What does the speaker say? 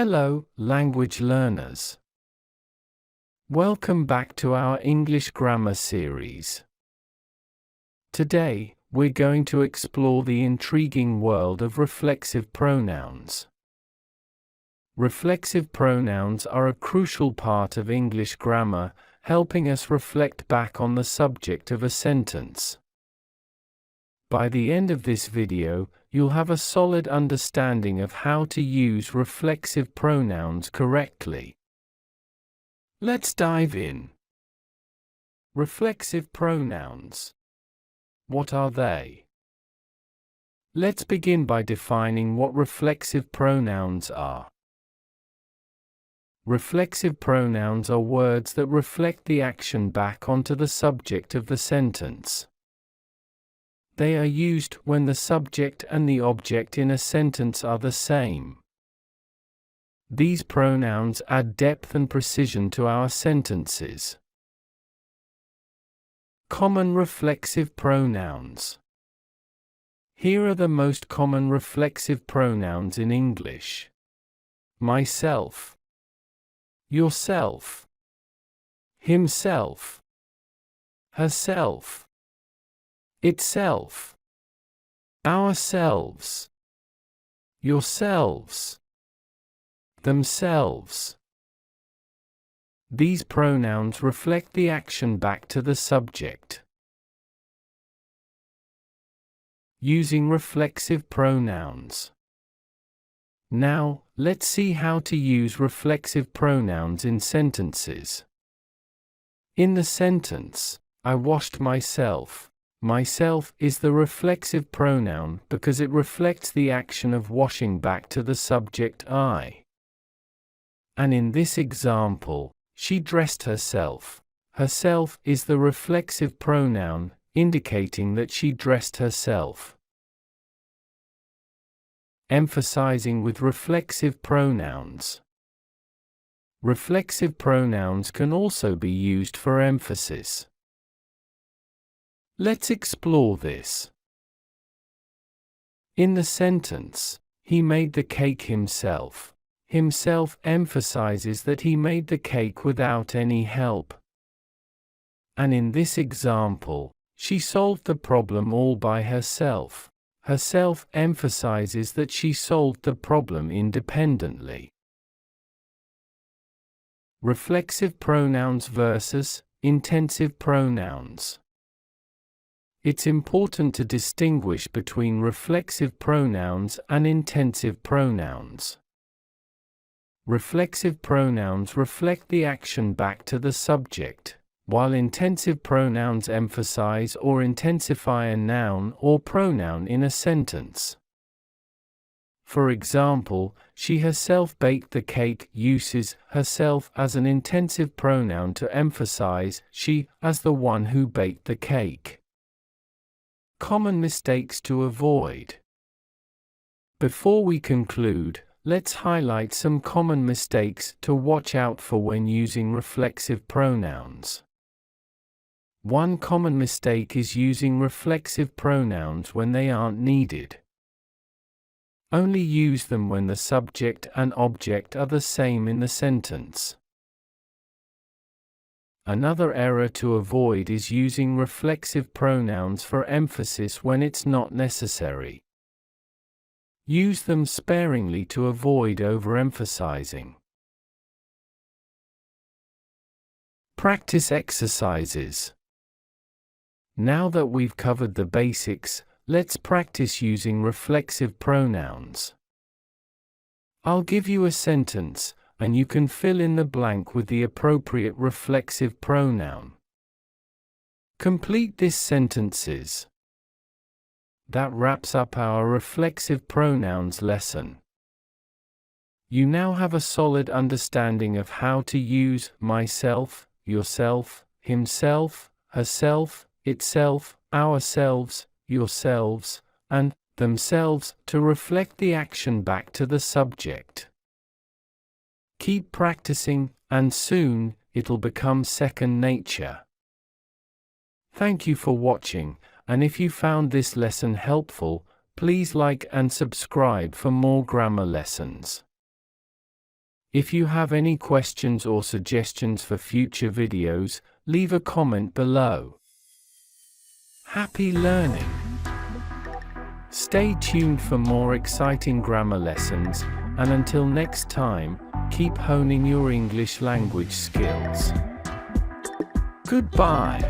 Hello, language learners. Welcome back to our English grammar series. Today, we're going to explore the intriguing world of reflexive pronouns. Reflexive pronouns are a crucial part of English grammar, helping us reflect back on the subject of a sentence. By the end of this video, you'll have a solid understanding of how to use reflexive pronouns correctly. Let's dive in. Reflexive pronouns. What are they? Let's begin by defining what reflexive pronouns are. Reflexive pronouns are words that reflect the action back onto the subject of the sentence. They are used when the subject and the object in a sentence are the same. These pronouns add depth and precision to our sentences. Common reflexive pronouns. Here are the most common reflexive pronouns in English. Myself, yourself, himself, herself, itself, ourselves, yourselves, themselves. These pronouns reflect the action back to the subject. Using reflexive pronouns. Now, let's see how to use reflexive pronouns in sentences. In the sentence, I washed myself. Myself is the reflexive pronoun because it reflects the action of washing back to the subject I. And in this example, she dressed herself. Herself is the reflexive pronoun, indicating that she dressed herself. Emphasizing with reflexive pronouns. Reflexive pronouns can also be used for emphasis. Let's explore this. In the sentence, he made the cake himself. Himself emphasizes that he made the cake without any help. And in this example, she solved the problem all by herself. Herself emphasizes that she solved the problem independently. Reflexive pronouns versus intensive pronouns. It's important to distinguish between reflexive pronouns and intensive pronouns. Reflexive pronouns reflect the action back to the subject, while intensive pronouns emphasize or intensify a noun or pronoun in a sentence. For example, she herself baked the cake uses herself as an intensive pronoun to emphasize she as the one who baked the cake. Common mistakes to avoid. Before we conclude, let's highlight some common mistakes to watch out for when using reflexive pronouns. One common mistake is using reflexive pronouns when they aren't needed. Only use them when the subject and object are the same in the sentence. Another error to avoid is using reflexive pronouns for emphasis when it's not necessary. Use them sparingly to avoid overemphasizing. Practice exercises. Now that we've covered the basics, let's practice using reflexive pronouns. I'll give you a sentence, and you can fill in the blank with the appropriate reflexive pronoun. Complete these sentences. That wraps up our reflexive pronouns lesson. You now have a solid understanding of how to use myself, yourself, himself, herself, itself, ourselves, yourselves, and themselves to reflect the action back to the subject. Keep practicing, and soon, it'll become second nature. Thank you for watching, and if you found this lesson helpful, please like and subscribe for more grammar lessons. If you have any questions or suggestions for future videos, leave a comment below. Happy learning! Stay tuned for more exciting grammar lessons, and until next time, keep honing your English language skills. Goodbye!